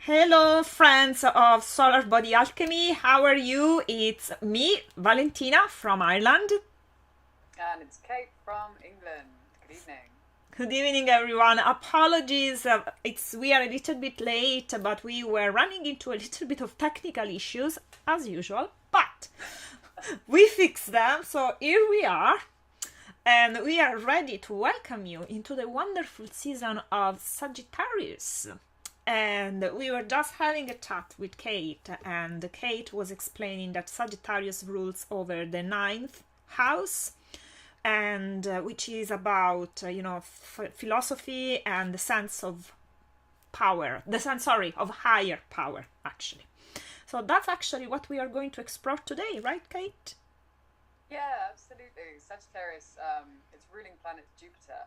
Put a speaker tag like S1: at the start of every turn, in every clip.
S1: Hello, friends of Solar Body Alchemy. How are you? It's me, Valentina from Ireland.
S2: And it's Kate from England. Good evening.
S1: Good evening, everyone. Apologies, we are a little bit late, but we were running into a little bit of technical issues as usual. But we fixed them, so here we are, and we are ready to welcome you into the wonderful season of Sagittarius. And we were just having a chat with Kate, and Kate was explaining that Sagittarius rules over the ninth house, and which is about philosophy and the sense of power, the sense, sorry, of higher power, actually. So that's actually what we are going to explore today, right, Kate?
S2: Yeah, absolutely. Sagittarius, its ruling planet Jupiter,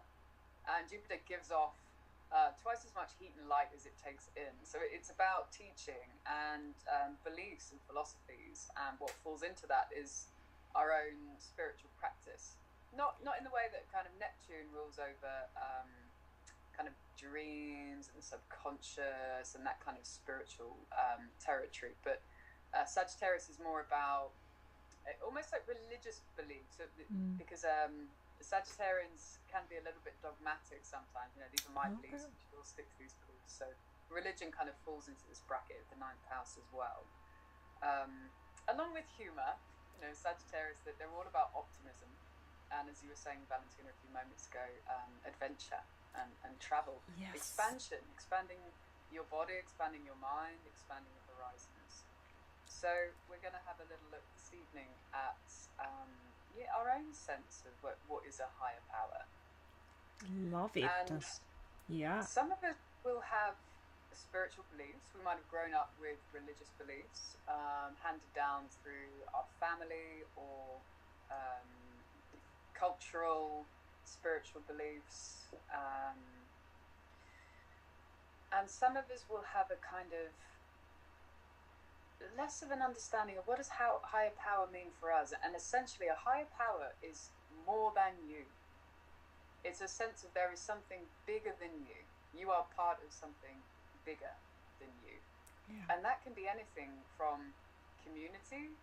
S2: and Jupiter gives off twice as much heat and light as it takes in. So it's about teaching and beliefs and philosophies, and what falls into that is our own spiritual practice. Not in the way that kind of Neptune rules over kind of dreams and subconscious and that kind of spiritual territory, but Sagittarius is more about almost like religious beliefs, because Sagittarians can be a little bit dogmatic sometimes. These are my beliefs, and we'll stick to these beliefs. So religion kind of falls into this bracket of the ninth house as well, along with humor. Sagittarius, that they're all about optimism, and as you were saying, Valentina, a few moments ago, adventure and travel.
S1: Yes.
S2: Expanding your body, expanding your mind, expanding your horizons. So we're going to have a little look this evening at our own sense of what is a higher power.
S1: Love it.
S2: And
S1: yeah.
S2: Some of us will have spiritual beliefs. We might have grown up with religious beliefs, handed down through our family, or cultural spiritual beliefs. And some of us will have a kind of less of an understanding of what does higher power mean for us. And essentially, a higher power is more than you. It's a sense of there is something bigger than you. You are part of something bigger than you.
S1: Yeah.
S2: And that can be anything from community,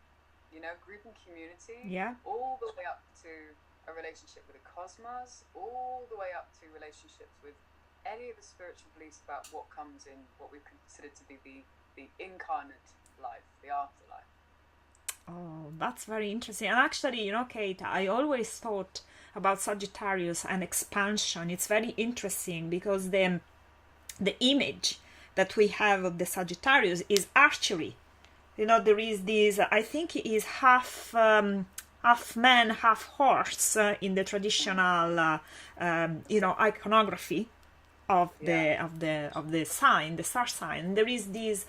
S2: group and community, all the way up to a relationship with the cosmos, all the way up to relationships with any of the spiritual beliefs about what comes in what we consider to be the incarnate life, the afterlife.
S1: Oh, that's very interesting. And actually, Kate, I always thought about Sagittarius and expansion. It's very interesting because the image that we have of the Sagittarius is archery. There is this, I think it is half man, half horse in the traditional, iconography of the sign, the star sign. There is this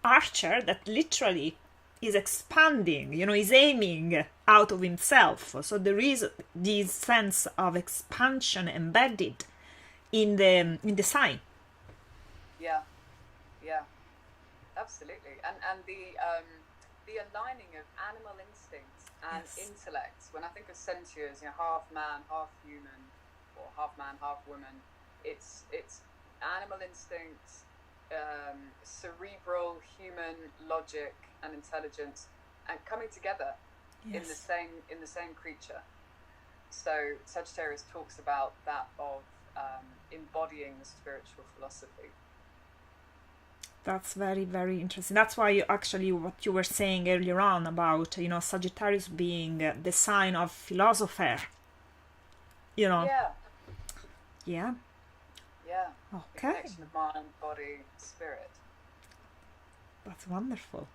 S1: archer that literally is expanding, is aiming out of himself. So there is this sense of expansion embedded in the sign.
S2: Yeah, absolutely. And the aligning of animal instincts and intellect. When I think of centaurs, half man, half human, or half man, half woman, it's animal instincts, cerebral human logic and intelligence, and coming together in the same creature. So Sagittarius talks about that, of embodying the spiritual philosophy.
S1: That's very, very interesting. That's why what you were saying earlier on about Sagittarius being the sign of philosopher.
S2: Yeah.
S1: Okay.
S2: The connection of mind, body, spirit.
S1: That's wonderful.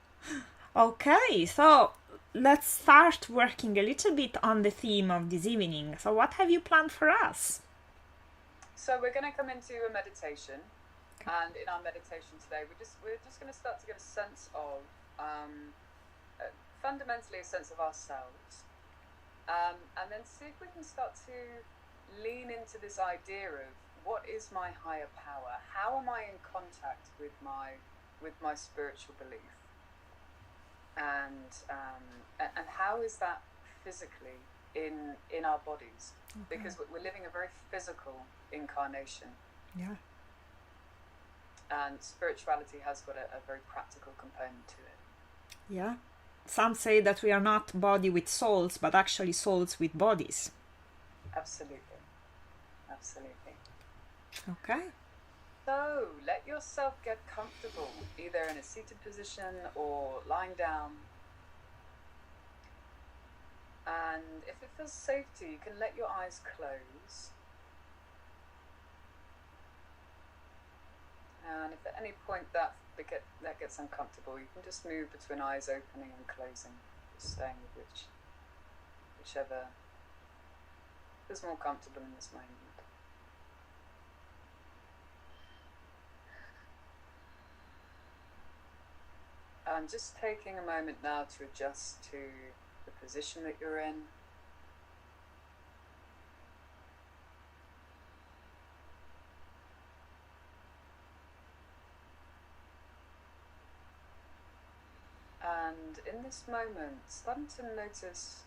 S1: Okay, so let's start working a little bit on the theme of this evening. So what have you planned for us?
S2: So we're going to come into a meditation, and in our meditation today, we're just going to start to get a sense of, fundamentally, a sense of ourselves, and then see if we can start to lean into this idea of what is my higher power? How am I in contact with my spiritual belief? And how is that physically in our bodies? Because we're living a very physical incarnation.
S1: Yeah.
S2: And spirituality has got a very practical component to it.
S1: Yeah. Some say that we are not body with souls, but actually souls with bodies.
S2: Absolutely. Absolutely.
S1: Okay.
S2: So let yourself get comfortable, either in a seated position or lying down. And if it feels safe to you, you can let your eyes close. And if at any point that gets uncomfortable, you can just move between eyes opening and closing, just staying with whichever is more comfortable in this moment. I'm just taking a moment now to adjust to the position that you're in. And in this moment, starting to notice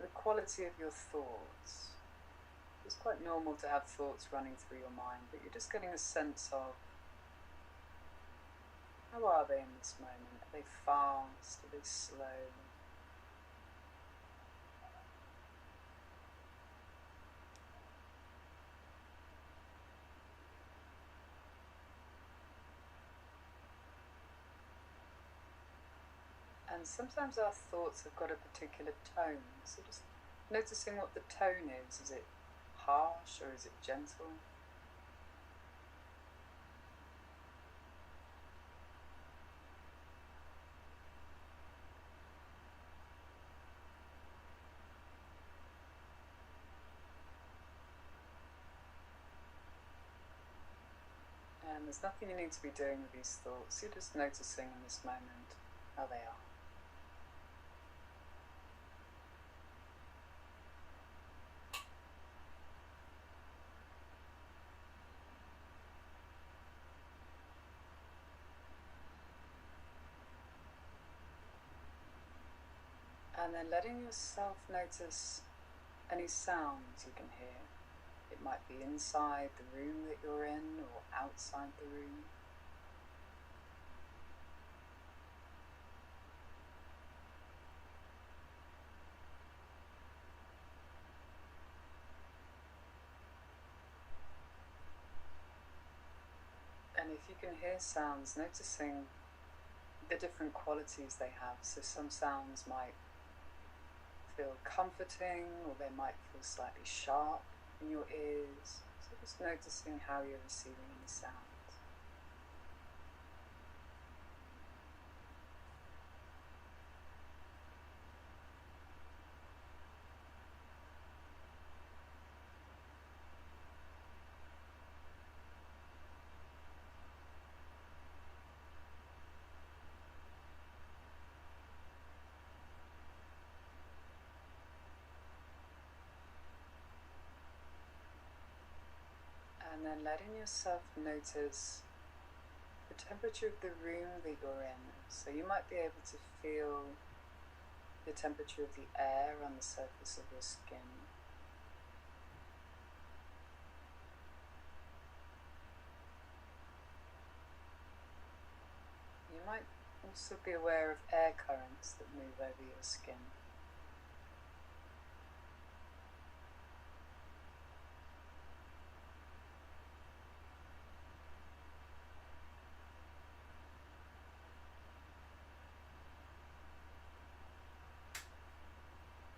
S2: the quality of your thoughts. It's quite normal to have thoughts running through your mind, but you're just getting a sense of how are they in this moment? Are they fast? Are they slow? And sometimes our thoughts have got a particular tone, so just noticing what the tone is. Is it harsh or is it gentle? And there's nothing you need to be doing with these thoughts. You're just noticing in this moment how they are. And then letting yourself notice any sounds you can hear. It might be inside the room that you're in or outside the room. And if you can hear sounds, noticing the different qualities they have. So some sounds might feel comforting, or they might feel slightly sharp in your ears. So just noticing how you're receiving any sounds. And then letting yourself notice the temperature of the room that you're in. So you might be able to feel the temperature of the air on the surface of your skin. You might also be aware of air currents that move over your skin.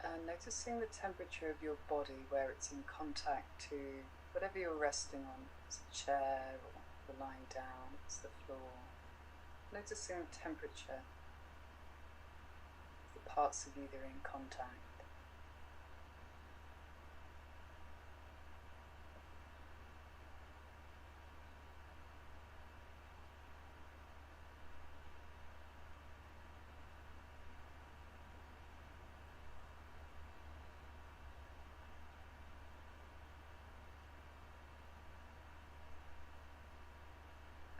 S2: And noticing the temperature of your body where it's in contact to whatever you're resting on. It's a chair or you're lying down, it's the floor. Noticing the temperature of the parts of you that are in contact.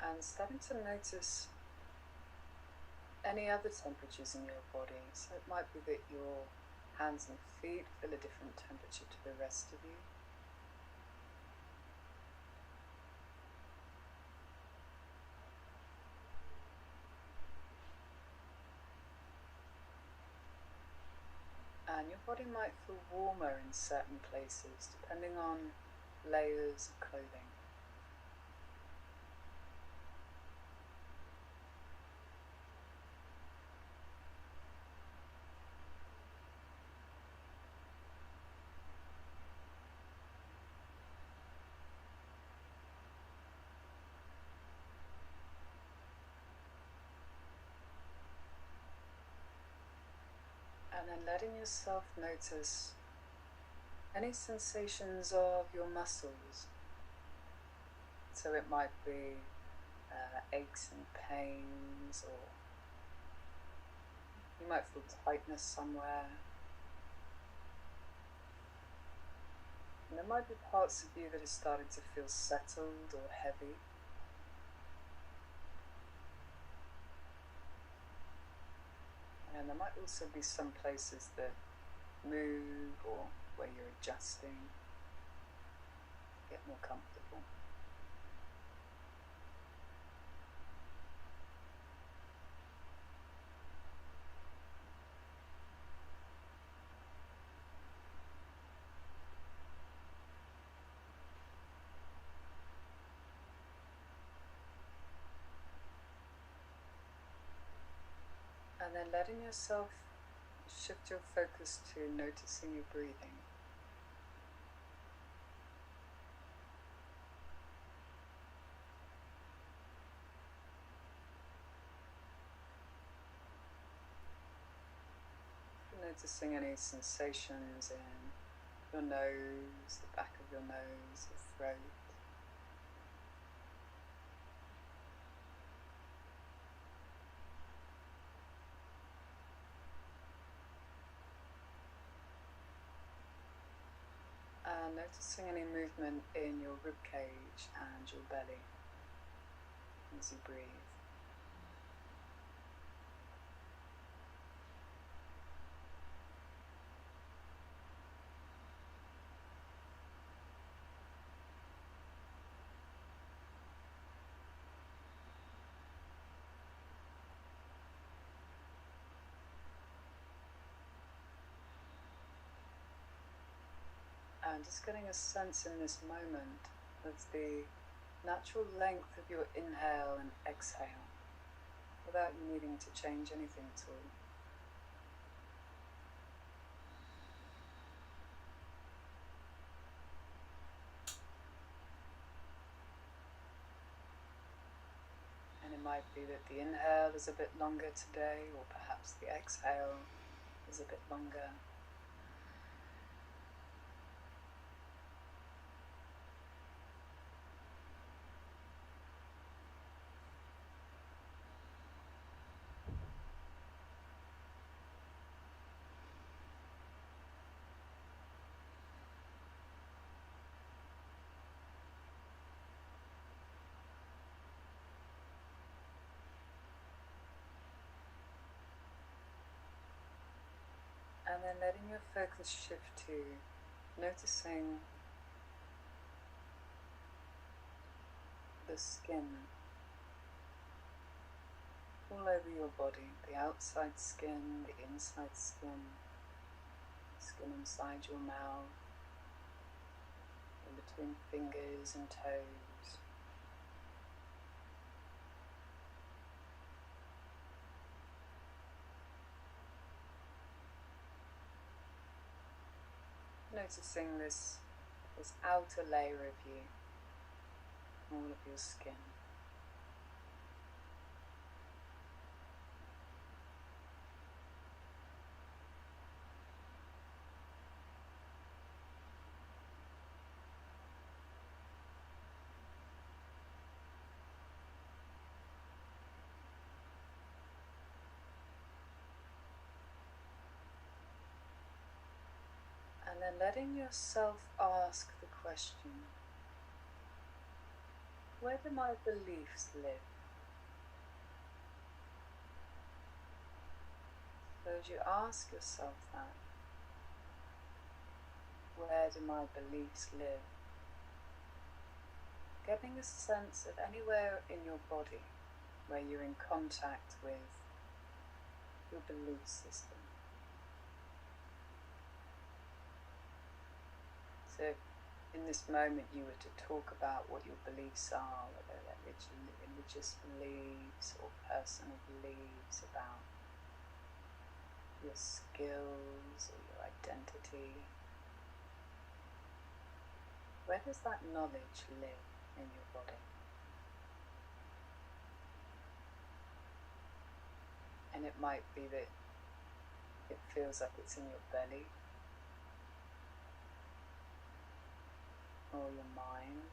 S2: And starting to notice any other temperatures in your body. So it might be that your hands and feet feel a different temperature to the rest of you. And your body might feel warmer in certain places depending on layers of clothing. And then letting yourself notice any sensations of your muscles. So it might be aches and pains, or you might feel tightness somewhere. And there might be parts of you that are starting to feel settled or heavy. And there might also be some places that move or where you're adjusting, get more comfortable. And then letting yourself shift your focus to noticing your breathing. Noticing any sensations in your nose, the back of your nose, your throat. And noticing any movement in your ribcage and your belly as you breathe. And just getting a sense in this moment of the natural length of your inhale and exhale without you needing to change anything at all. And it might be that the inhale is a bit longer today, or perhaps the exhale is a bit longer. And then letting your focus shift to noticing the skin all over your body, the outside skin, the inside skin, skin inside your mouth, in between fingers and toes. Noticing this outer layer of you, all of your skin. And then letting yourself ask the question, where do my beliefs live? So as you ask yourself that, where do my beliefs live? Getting a sense of anywhere in your body where you're in contact with your belief system. So in this moment you were to talk about what your beliefs are, whether they're religious beliefs or personal beliefs about your skills or your identity, where does that knowledge live in your body? And it might be that it feels like it's in your belly or your mind.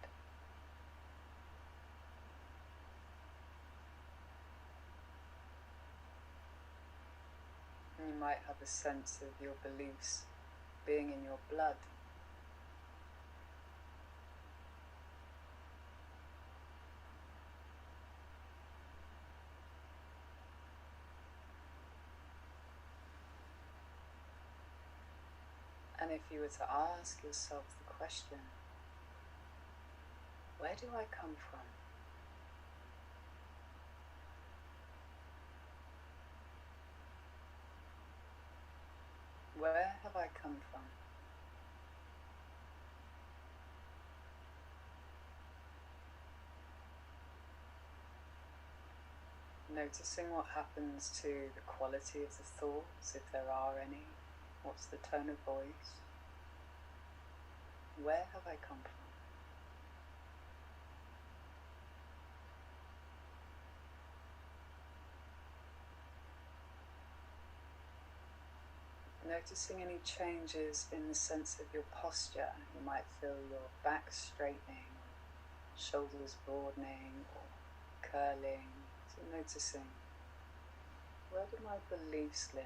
S2: And you might have a sense of your beliefs being in your blood. And if you were to ask yourself the question, where do I come from? Where have I come from? Noticing what happens to the quality of the thoughts, if there are any. What's the tone of voice? Where have I come from? Noticing any changes in the sense of your posture. You might feel your back straightening, shoulders broadening or curling. So noticing, where do my beliefs live?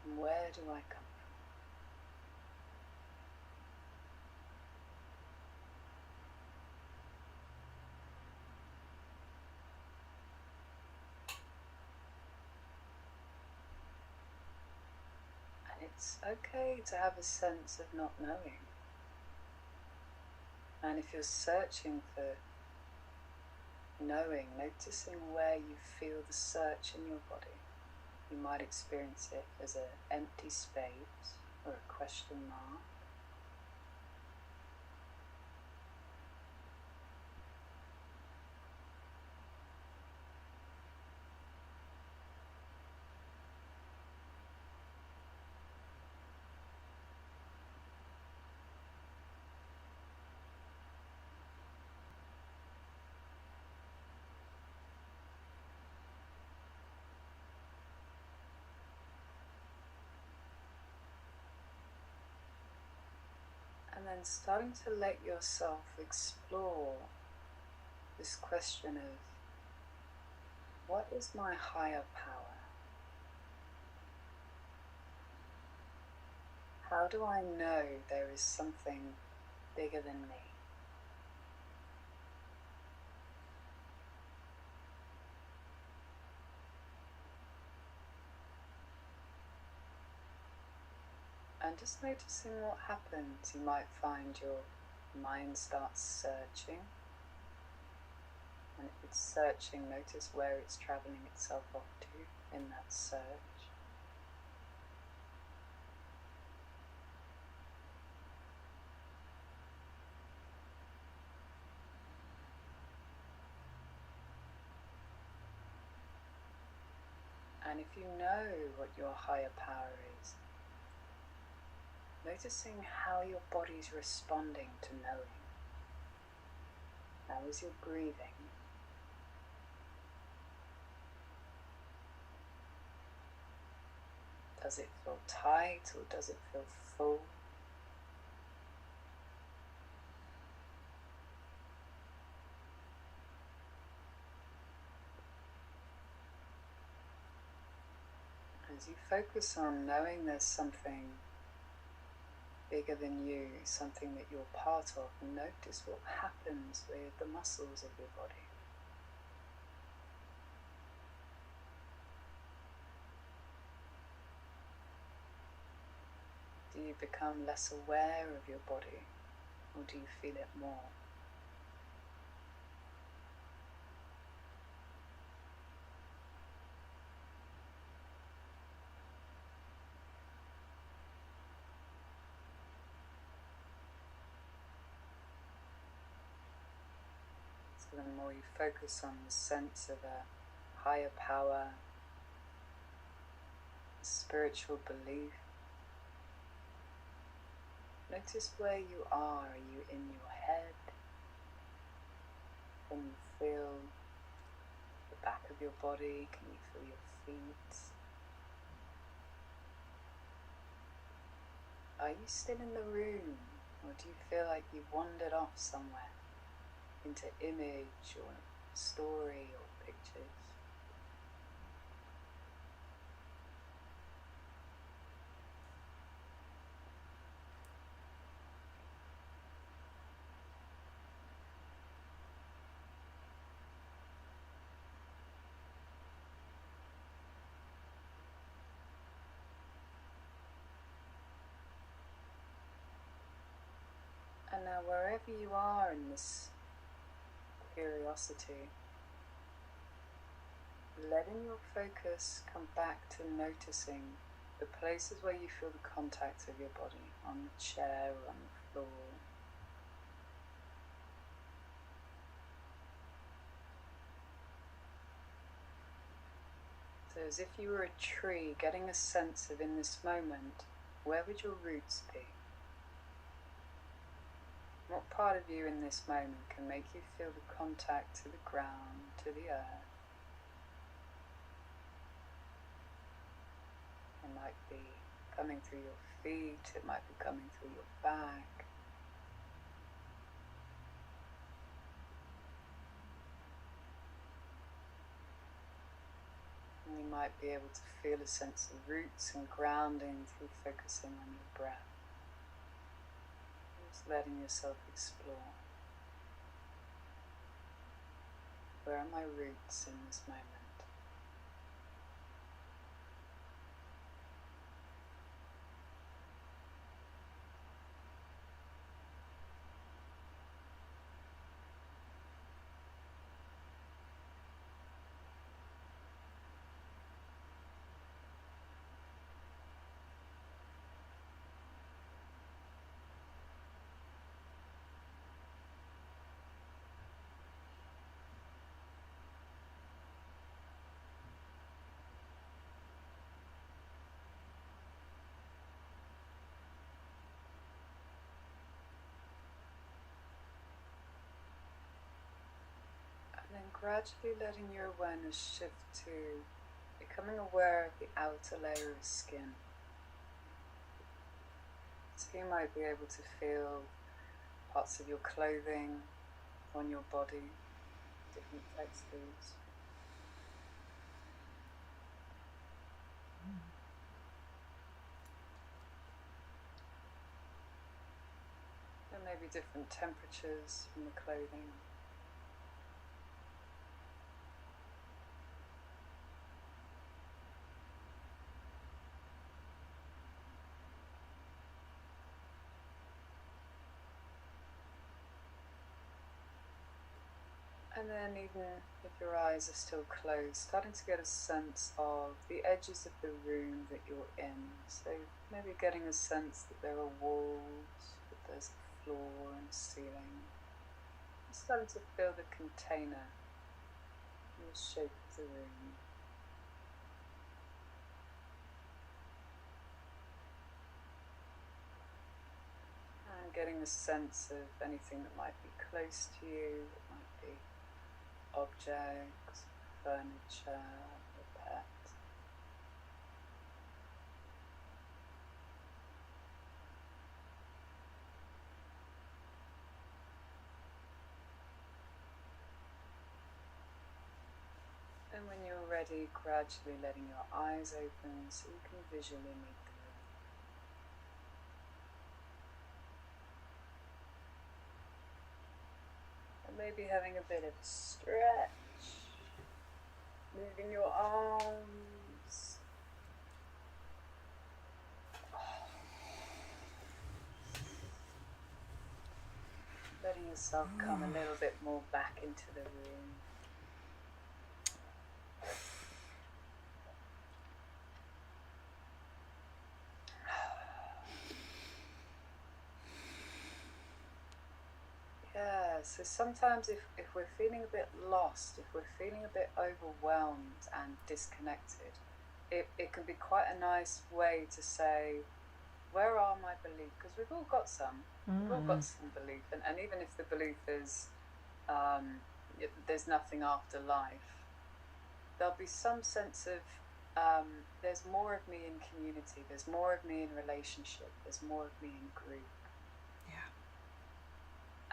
S2: And where do I come from? And it's okay to have a sense of not knowing. And if you're searching for knowing, noticing where you feel the search in your body. You might experience it as an empty space or a question mark. And then starting to let yourself explore this question of, what is my higher power? How do I know there is something bigger than me? And just noticing what happens. You might find your mind starts searching. And if it's searching, notice where it's travelling itself off to in that search. And if you know what your higher power is, noticing how your body's responding to knowing. How is your breathing? Does it feel tight or does it feel full? As you focus on knowing there's something bigger than you, something that you're part of, notice what happens with the muscles of your body. Do you become less aware of your body, or do you feel it more? the more you focus on the sense of a higher power, spiritual belief, notice where you are. Are you in your head? Can you feel the back of your body? Can you feel your feet? Are you still in the room, or do you feel like you've wandered off somewhere into image or story or pictures? And now wherever you are in this curiosity, letting your focus come back to noticing the places where you feel the contact of your body, on the chair or on the floor. So as if you were a tree, getting a sense of, in this moment, where would your roots be? What part of you in this moment can make you feel the contact to the ground, to the earth? It might be coming through your feet, it might be coming through your back. And you might be able to feel a sense of roots and grounding through focusing on your breath. Just letting yourself explore. Where are my roots in this moment? And then gradually letting your awareness shift to becoming aware of the outer layer of skin. So you might be able to feel parts of your clothing on your body, different textures. There may be different temperatures from the clothing. And then even if your eyes are still closed, starting to get a sense of the edges of the room that you're in. So maybe getting a sense that there are walls, that there's a floor and a ceiling. Starting to feel the container and the shape of the room. And getting a sense of anything that might be close to you, that might be objects, furniture, or pet. And when you're ready, gradually letting your eyes open so you can visually meet the room. And maybe having a bit of a stretch, moving your arms. Letting yourself come a little bit more back into the room. So sometimes if we're feeling a bit lost, if we're feeling a bit overwhelmed and disconnected, it can be quite a nice way to say, where are my beliefs? Because we've all got some. We've all got some belief. And even if the belief is there's nothing after life, there'll be some sense of there's more of me in community, there's more of me in relationship, there's more of me in group.
S1: Yeah.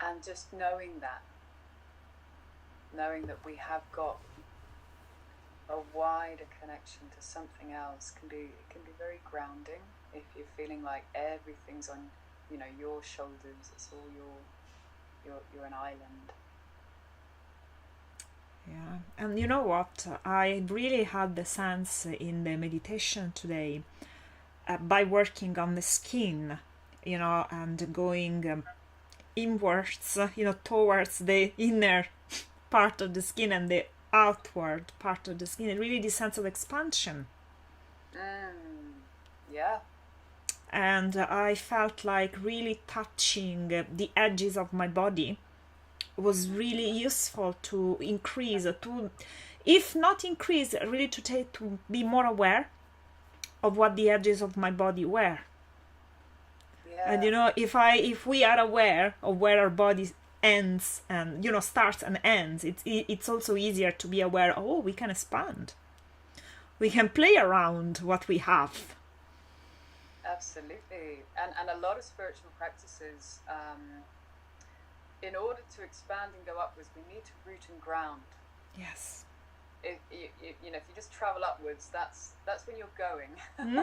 S2: And just knowing that we have got a wider connection to something else can be very grounding. If you're feeling like everything's on, your shoulders, it's all you're an island.
S1: Yeah, and you know what? I really had the sense in the meditation today by working on the skin, and going inwards, towards the inner part of the skin and the outward part of the skin, really this sense of expansion.
S2: Yeah.
S1: And I felt like really touching the edges of my body was really useful to increase, if not increase, really to be more aware of what the edges of my body were.
S2: Yeah.
S1: And if we are aware of where our body ends and starts and ends, it's also easier to be aware. Oh, we can expand. We can play around what we have.
S2: Absolutely, and a lot of spiritual practices, in order to expand and go upwards, we need to root and ground.
S1: Yes.
S2: If you just travel upwards, that's when you're going. You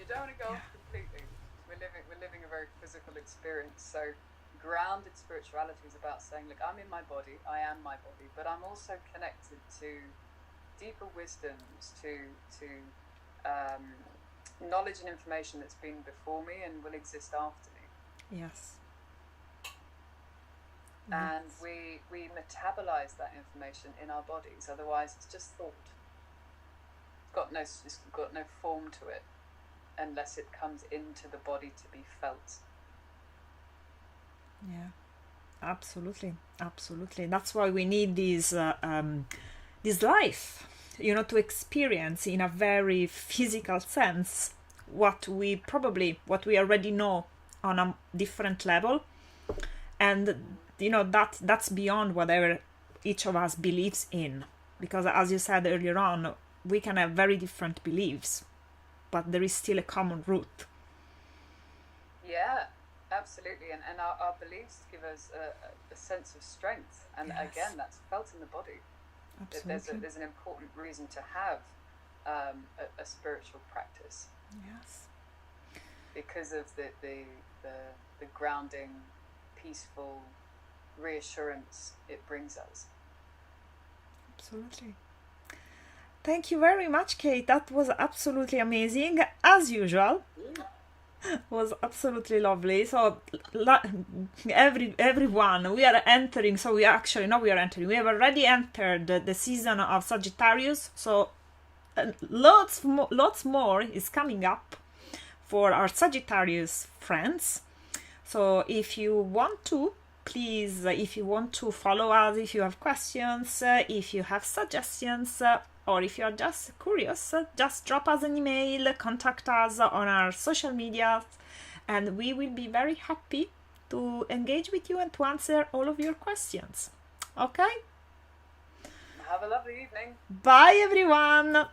S2: don't want to go off completely. We're living a very physical experience. So grounded spirituality is about saying, look, I'm in my body, I am my body, but I'm also connected to deeper wisdoms, to knowledge and information that's been before me and will exist after me.
S1: Yes.
S2: And we metabolize that information in our bodies. Otherwise, it's just thought. It's got no form to it, unless it comes into the body to be felt.
S1: Yeah, absolutely. That's why we need this life, to experience in a very physical sense what we already know on a different level, and that's beyond whatever each of us believes in, because as you said earlier on, we can have very different beliefs, but there is still a common root.
S2: Yeah, absolutely, and our beliefs give us a sense of strength, and again, that's felt in the body.
S1: Absolutely.
S2: There's an important reason to have a spiritual practice.
S1: Yes.
S2: Because of the grounding, peaceful reassurance it brings us.
S1: Absolutely. Thank you very much, Kate. That was absolutely amazing, as usual. Was absolutely lovely. So everyone, we are entering, so we have already entered the season of Sagittarius, so lots more is coming up for our Sagittarius friends. So if you want to, please, if you want to follow us, if you have questions, if you have suggestions, or if you are just curious, just drop us an email, contact us on our social media, and we will be very happy to engage with you and to answer all of your questions. Okay?
S2: Have a lovely evening.
S1: Bye, everyone.